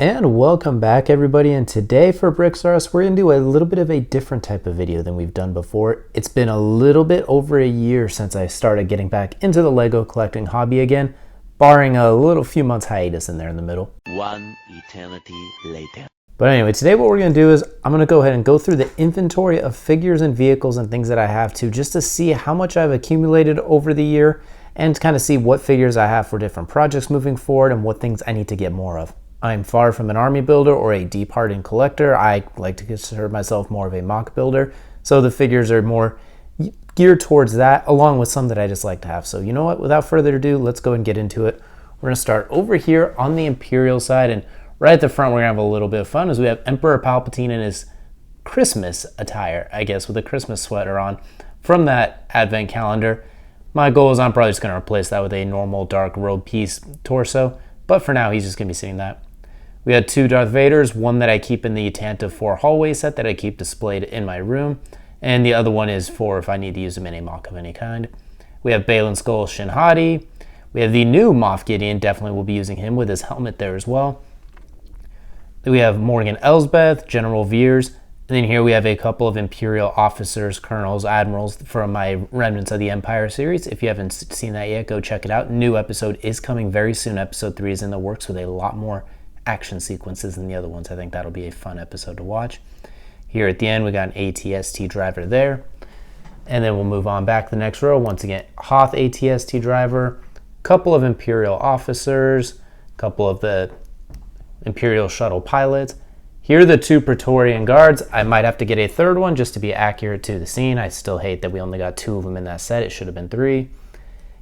And welcome back everybody, and today for Brixarus we're going to do a little bit of a different type of video than we've done before. It's been a little bit over a year since I started getting back into the Lego collecting hobby again, barring a little few months hiatus in there in the middle. One eternity later. But anyway, today what we're going to do is I'm going to go ahead and go through the inventory of figures and vehicles and things that I have to, just to see how much I've accumulated over the year and kind of see what figures I have for different projects moving forward and what things I need to get more of. I'm far from an army builder or a deep hardened collector. I like to consider myself more of a MOC builder, so the figures are more geared towards that, along with some that I just like to have. So you know what, without further ado, let's go and get into it. We're going to start over here on the Imperial side, and right at the front we're going to have a little bit of fun as we have Emperor Palpatine in his Christmas attire, I guess, with a Christmas sweater on from that advent calendar. My goal is I'm probably just going to replace that with a normal dark robe piece torso, but for now he's just going to be seeing that. We had two Darth Vaders, one that I keep in the Tantive 4 hallway set that I keep displayed in my room, and the other one is for if I need to use them in a MOC of any kind. We have Balin Skull Shin Hati. We have the new Moff Gideon, definitely will be using him with his helmet there as well. We have Morgan Elsbeth, General Veers, and then here we have a couple of Imperial officers, colonels, admirals from my Remnants of the Empire series. If you haven't seen that yet, go check it out. New episode is coming very soon. Episode 3 is in the works with a lot more action sequences than the other ones. I think that'll be a fun episode to watch. Here at the end we got an ATST driver there, and then we'll move on back to the next row. Once again, Hoth ATST driver, couple of Imperial officers, couple of the Imperial shuttle pilots. Here are the two Praetorian guards. I might have to get a third one just to be accurate to the scene. I still hate that we only got 2 of them in that set. It should have been 3.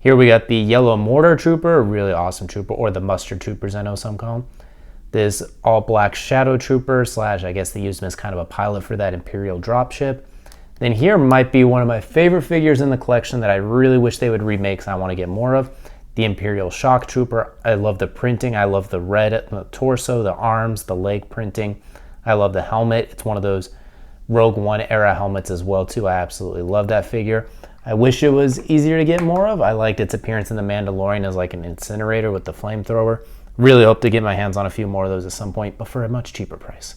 Here we got the Yellow Mortar Trooper, a really awesome trooper, or the Mustard Troopers I know some call them. This all-black Shadow Trooper / I guess they used him as kind of a pilot for that Imperial dropship. Then here might be one of my favorite figures in the collection that I really wish they would remake because I want to get more of. The Imperial Shock Trooper. I love the printing. I love the red at the torso, the arms, the leg printing. I love the helmet. It's one of those Rogue One era helmets as well too. I absolutely love that figure. I wish it was easier to get more of. I liked its appearance in The Mandalorian as like an incinerator with the flamethrower. Really hope to get my hands on a few more of those at some point, but for a much cheaper price.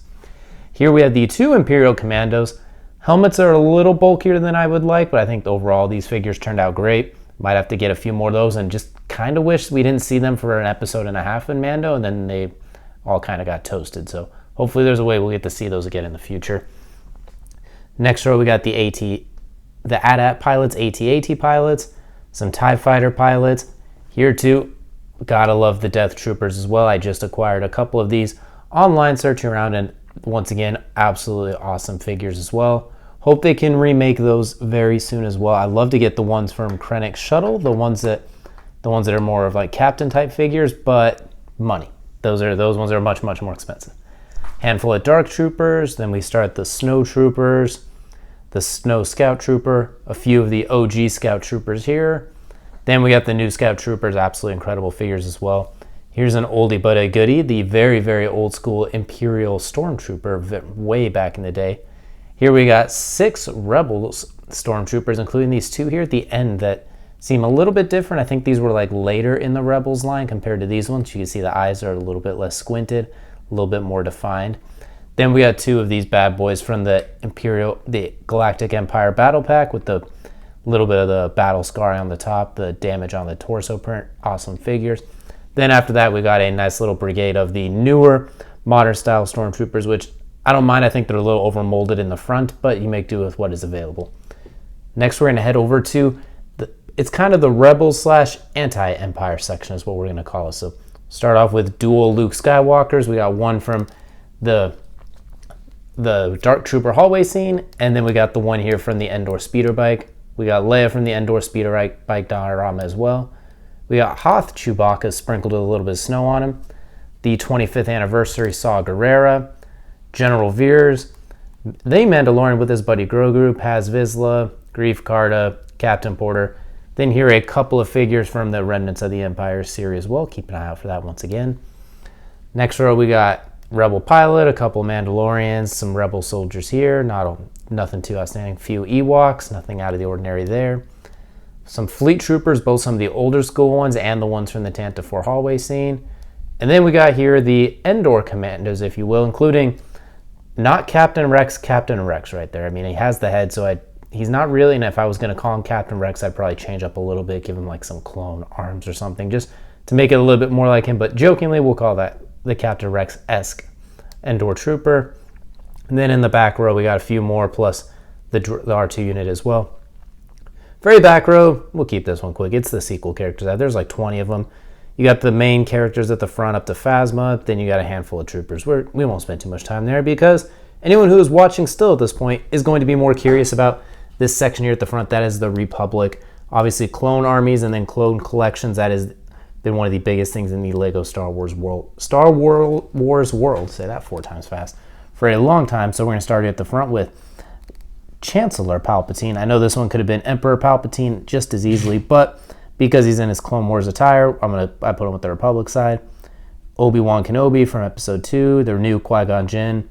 Here we have the 2 Imperial Commandos. Helmets are a little bulkier than I would like, but I think overall these figures turned out great. Might have to get a few more of those, and just kind of wish we didn't see them for an episode and a half in Mando, and then they all kind of got toasted. So hopefully there's a way we'll get to see those again in the future. Next row we got the AT-AT pilots, AT-AT pilots, some TIE Fighter pilots. Here too, gotta love the Death Troopers as well. I just acquired a couple of these online searching around, and once again, absolutely awesome figures as well. Hope they can remake those very soon as well. I love to get the ones from Krennic's Shuttle, the ones that are more of like captain type figures, but money. Those ones are much more expensive. Handful of Dark Troopers, then we start the Snow Troopers, the Snow Scout Trooper, a few of the OG Scout Troopers here. Then we got the new Scout Troopers, absolutely incredible figures as well. Here's an oldie but a goodie, the very old school Imperial Stormtrooper way back in the day. Here we got 6 Rebel Stormtroopers, including these 2 here at the end that seem a little bit different. I think these were like later in the Rebels line compared to these ones. You can see the eyes are a little bit less squinted, a little bit more defined. Then we got 2 of these bad boys from the Galactic Empire Battle Pack with the little bit of the battle scarring on the top, the damage on the torso print, awesome figures. Then after that we got a nice little brigade of the newer modern style Stormtroopers, which I don't mind. I think they're a little over molded in the front, but you make do with what is available. Next we're going to head over to it's kind of the Rebels / anti-Empire section is what we're going to call it. So start off with dual Luke Skywalkers. We got one from the Dark Trooper hallway scene, and then we got the one here from the Endor speeder bike. We got Leia from the Endor speeder bike diorama as well. We got Hoth Chewbacca sprinkled with a little bit of snow on him. The 25th anniversary Saw Gerrera, General Veers, the Mandalorian with his buddy Grogu, Paz Vizsla, Greef Karga, Captain Porter. Then here are a couple of figures from the Remnants of the Empire series as well. Keep an eye out for that once again. Next row we got Rebel pilot, a couple of Mandalorians, some Rebel soldiers here. Nothing too outstanding. Few Ewoks, nothing out of the ordinary there. Some fleet troopers, both some of the older school ones and the ones from the Tantive 4 hallway scene. And then we got here the Endor Commandos, if you will, including not Captain Rex right there. I mean, he has the head, so he's not really, and if I was going to call him Captain Rex, I'd probably change up a little bit, give him like some clone arms or something, just to make it a little bit more like him. But jokingly, we'll call that the Captain Rex-esque Endor Trooper. And then in the back row, we got a few more, plus the R2 unit as well. Very back row, we'll keep this one quick. It's the sequel characters. There's like 20 of them. You got the main characters at the front up to Phasma. Then you got a handful of troopers. We won't spend too much time there because anyone who is watching still at this point is going to be more curious about this section here at the front. That is the Republic. Obviously, clone armies and then clone collections. That has been one of the biggest things in the Lego Star Wars world. Say that 4 times fast. For a long time. So we're going to start at the front with Chancellor Palpatine. I know this one could have been Emperor Palpatine just as easily, but because he's in his Clone Wars attire, I put him with the Republic side. Obi-Wan Kenobi from Episode 2, the new Qui-Gon Jinn,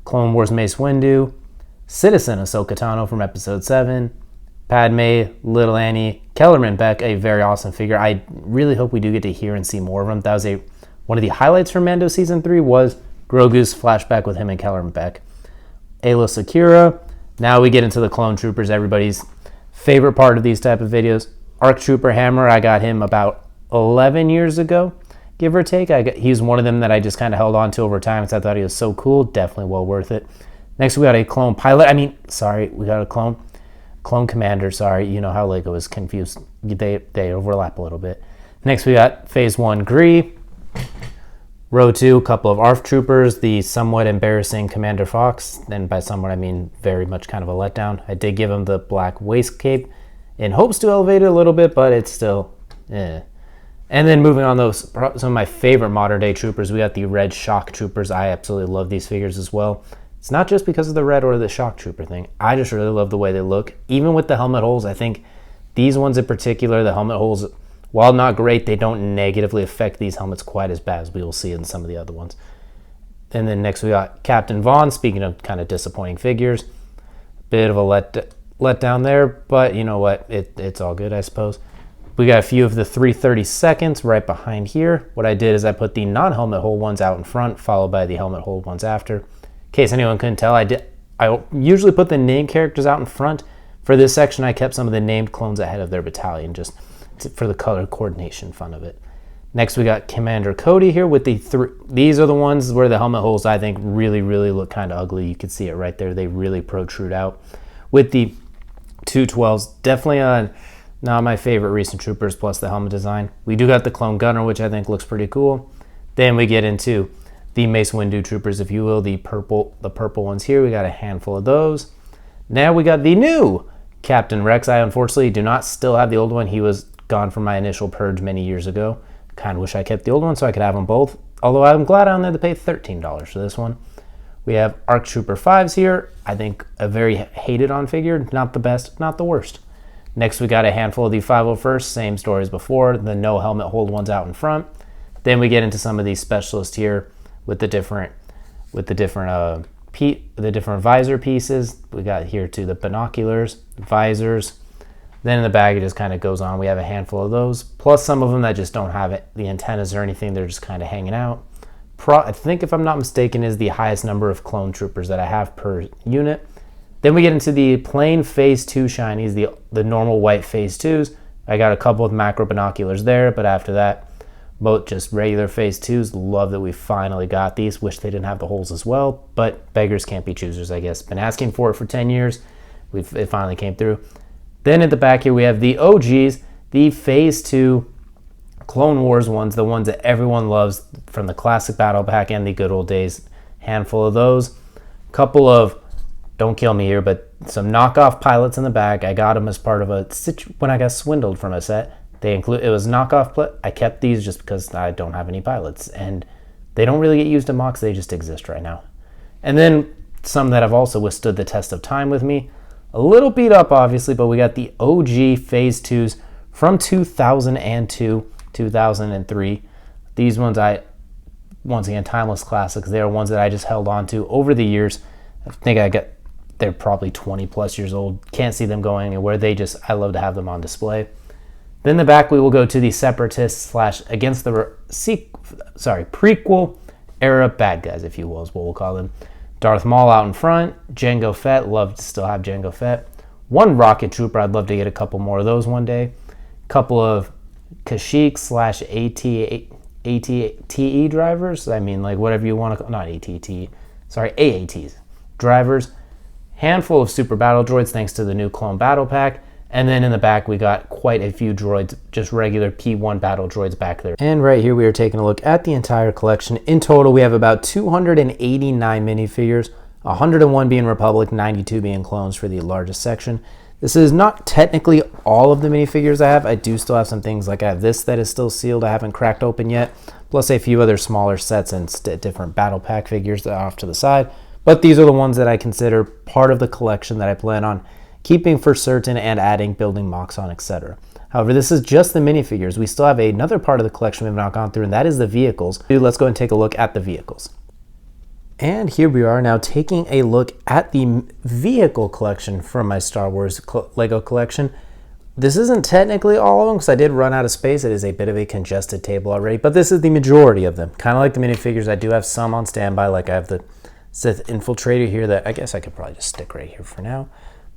Clone Wars Mace Windu, Citizen Ahsoka Tano from Episode 7, Padme, Little Annie, Kellerman Beck, a very awesome figure. I really hope we do get to hear and see more of him. That was one of the highlights from Mando Season 3 was Grogu's flashback with him and Kellerman Beck. Ayla Secura. Now we get into the clone troopers, everybody's favorite part of these type of videos. ARC Trooper Hammer, I got him about 11 years ago, give or take. He's one of them that I just kind of held on to over time because I thought he was so cool. Definitely well worth it. Next, we got a clone pilot. We got a clone commander. Sorry, you know how Lego is confused. They overlap a little bit. Next, we got Phase 1 Gree. Row 2, a couple of ARF troopers, the somewhat embarrassing Commander Fox, and by somewhat I mean very much kind of a letdown. I did give him the black waist cape in hopes to elevate it a little bit, but it's still And then moving on, some of my favorite modern day troopers, we got the red shock troopers. I absolutely love these figures as well. It's not just because of the red or the shock trooper thing. I just really love the way they look. Even with the helmet holes, I think these ones in particular, the helmet holes, while not great, they don't negatively affect these helmets quite as bad as we will see in some of the other ones. And then next we got Captain Vaughn. Speaking of kind of disappointing figures, bit of a letdown there, but you know what? It's all good, I suppose. We got a few of the 332nds right behind here. What I did is I put the non-helmet hole ones out in front, followed by the helmet hole ones after. In case anyone couldn't tell, I usually put the named characters out in front. For this section, I kept some of the named clones ahead of their battalion, just for the color coordination fun of it. Next, we got Commander Cody here with the these are the ones where the helmet holes I think really look kind of ugly. You can see it right there. They really protrude out. With the 212s, definitely not my favorite recent troopers plus the helmet design. We do got the Clone Gunner, which I think looks pretty cool. Then we get into the Mace Windu troopers, if you will, the purple ones here. We got a handful of those. Now we got the new Captain Rex. I unfortunately do not still have the old one. He was gone from my initial purge many years ago. Kind of wish I kept the old one so I could have them both. Although I'm glad I only had to pay $13 for this one. We have ARC Trooper 5s here. I think a very hated on figure. Not the best, not the worst. Next we got a handful of the 501st. Same story as before. The no helmet hold ones out in front. Then we get into some of these specialists here with the different visor pieces. We got here too the binoculars, visors. Then in the bag, it just kind of goes on. We have a handful of those, plus some of them that just don't have the antennas or anything. They're just kind of hanging out. I think, if I'm not mistaken, is the highest number of clone troopers that I have per unit. Then we get into the plain Phase 2 shinies, the normal white Phase 2s. I got a couple of macro binoculars there, but after that, both just regular Phase 2s. Love that we finally got these. Wish they didn't have the holes as well, but beggars can't be choosers, I guess. Been asking for it for 10 years. It finally came through. Then at the back here, we have the OGs, the Phase 2 Clone Wars ones, the ones that everyone loves from the classic battle pack and the good old days. Handful of those. Couple of, don't kill me here, but some knockoff pilots in the back. I got them as part of when I got swindled from a set. It was knockoff. I kept these just because I don't have any pilots. And they don't really get used in MOCs. They just exist right now. And then some that have also withstood the test of time with me. A little beat up, obviously, but we got the OG Phase 2s from 2002, 2003. These ones, once again, timeless classics. They're ones that I just held on to over the years. I think they're probably 20 plus years old. Can't see them going anywhere. I love to have them on display. Then the back we will go to the Separatist slash against the prequel era bad guys, if you will, is what we'll call them. Darth Maul out in front, Jango Fett, love to still have Jango Fett. One rocket trooper, I'd love to get a couple more of those one day. Couple of Kashyyyk slash ATE drivers, I mean, like whatever you want to call, not ATT, sorry, AATs drivers. Handful of super battle droids thanks to the new clone battle pack. And then in the back, we got quite a few droids, just regular P1 battle droids back there. And right here, we are taking a look at the entire collection. In total, we have about 289 minifigures, 101 being Republic, 92 being clones for the largest section. This is not technically all of the minifigures I have. I do still have some things, like I have this that is still sealed, I haven't cracked open yet, plus a few other smaller sets and different battle pack figures that are off to the side. But these are the ones that I consider part of the collection that I plan on keeping for certain and adding, building MOCs on, etc. However, this is just the minifigures. We still have another part of the collection we have not gone through, and that is the vehicles. Let's go and take a look at the vehicles. And here we are now taking a look at the vehicle collection from my Star Wars Lego collection. This isn't technically all of them because I did run out of space. It is a bit of a congested table already, but this is the majority of them. Kind of like the minifigures, I do have some on standby, like I have the Sith Infiltrator here that I guess I could probably just stick right here for now.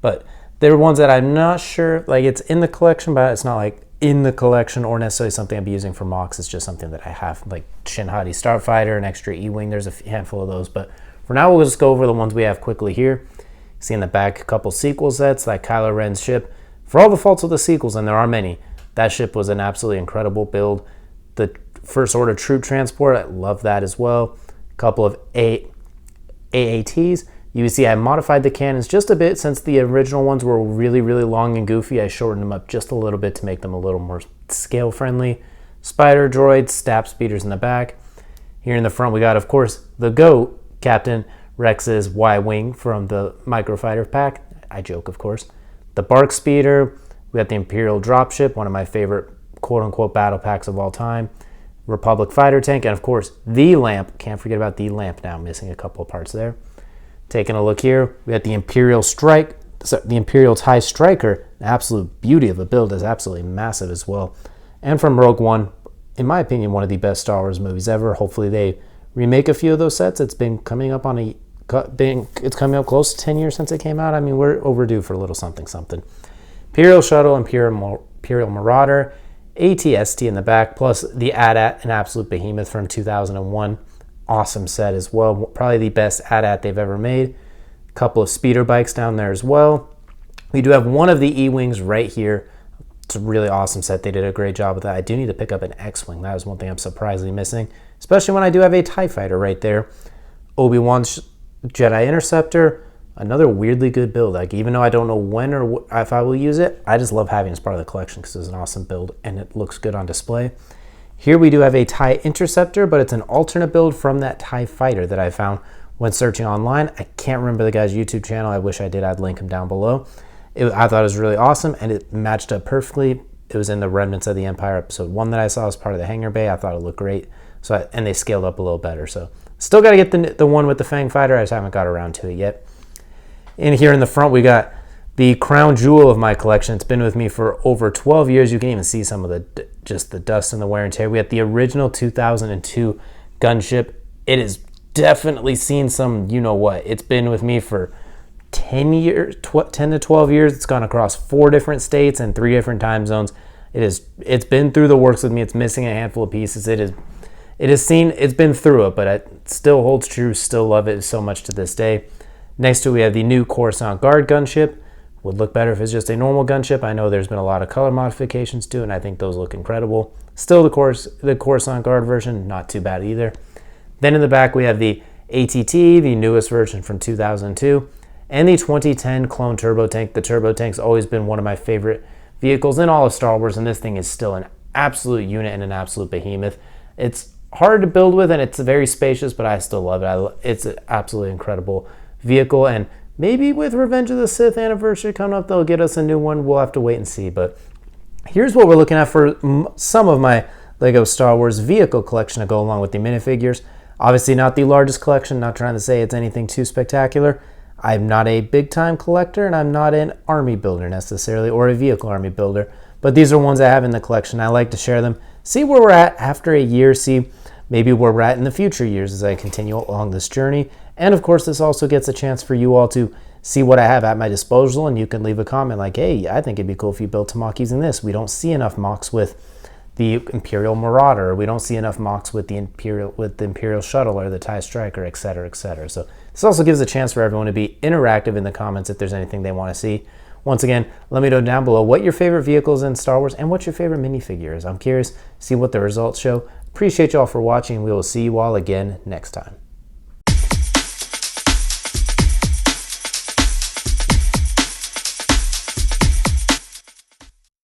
But there are ones that I'm not sure, like it's in the collection, but it's not like in the collection or necessarily something I'll be using for MOCs. It's just something that I have, like Shin Hati Starfighter, an extra E-Wing. There's a handful of those, but for now we'll just go over the ones we have quickly here. See in the back a couple sequel sets, like Kylo Ren's ship. For all the faults of the sequels, and there are many, that ship was an absolutely incredible build. The First Order Troop Transport, I love that as well. A couple of AATs. You can see I modified the cannons just a bit since the original ones were really, really long and goofy. I shortened them up just a little bit to make them a little more scale friendly. Spider droids, stab speeders in the back. Here in the front we got, of course, the GOAT, Captain Rex's Y-Wing from the Microfighter pack. I joke, of course. The Bark Speeder. We got the Imperial Dropship, one of my favorite quote-unquote battle packs of all time. Republic Fighter Tank, and of course, the Lamp. Can't forget about the Lamp now, missing a couple of parts there. Taking a look here, we got the Imperial TIE Striker, an absolute beauty of a build, is absolutely massive as well. And from Rogue One, in my opinion, one of the best Star Wars movies ever. Hopefully they remake a few of those sets. It's been coming up it's coming up close to 10 years since it came out. I mean, we're overdue for a little something. Imperial Shuttle, Imperial Marauder, ATST in the back, plus the AT-AT, an absolute behemoth from 2001. Awesome set as well. Probably the best AT-AT they've ever made. A couple of speeder bikes down there as well. We do have one of the E-Wings right here. It's a really awesome set. They did a great job with that. I do need to pick up an X-Wing. That is one thing I'm surprisingly missing, especially when I do have a TIE Fighter right there. Obi-Wan's Jedi Interceptor, another weirdly good build. Like, even though I don't know when or if I will use it, I just love having it as part of the collection because it's an awesome build and it looks good on display. Here we do have a TIE Interceptor, but it's an alternate build from that TIE Fighter that I found when searching online. I can't remember the guy's YouTube channel. I wish I did. I'd link him down below. I thought it was really awesome, and it matched up perfectly. It was in the Remnants of the Empire episode 1 that I saw as part of the hangar bay. I thought it looked great, and they scaled up a little better. So still got to get the one with the Fang Fighter. I just haven't got around to it yet. And here in the front, we got the crown jewel of my collection. It's been with me for over 12 years. You can even see some of the dust and the wear and tear. We have the original 2002 gunship. It has definitely seen some, you know what. It's been with me for 10 to 12 years. It's gone across 4 different states and 3 different time zones. It's been through the works with me. It's missing a handful of pieces. It's been through it, but it still holds true. Still love it so much to this day. Next to it, we have the new Coruscant Guard gunship. Would look better if it's just a normal gunship. I know there's been a lot of color modifications to it, and I think those look incredible. Still, the Coruscant Guard version, not too bad either. Then in the back, we have the ATT, the newest version from 2002, and the 2010 Clone Turbo Tank. The Turbo Tank's always been one of my favorite vehicles in all of Star Wars, and this thing is still an absolute unit and an absolute behemoth. It's hard to build with, and it's very spacious, but I still love it. It's an absolutely incredible vehicle, and maybe with Revenge of the Sith anniversary coming up, they'll get us a new one. We'll have to wait and see. But here's what we're looking at for some of my Lego Star Wars vehicle collection to go along with the minifigures. Obviously not the largest collection, not trying to say it's anything too spectacular. I'm not a big-time collector, and I'm not an army builder necessarily, or a vehicle army builder. But these are ones I have in the collection. I like to share them, see where we're at after a year, see maybe where we're at in the future years as I continue along this journey. And of course, this also gets a chance for you all to see what I have at my disposal, and you can leave a comment like, hey, I think it'd be cool if you built some MOCs in this. We don't see enough MOCs with the Imperial Marauder. We don't see enough MOCs with the Imperial Shuttle or the TIE Striker, et cetera, et cetera. So this also gives a chance for everyone to be interactive in the comments if there's anything they want to see. Once again, let me know down below what your favorite vehicles in Star Wars and what your favorite minifigure is. I'm curious to see what the results show. Appreciate you all for watching. We will see you all again next time.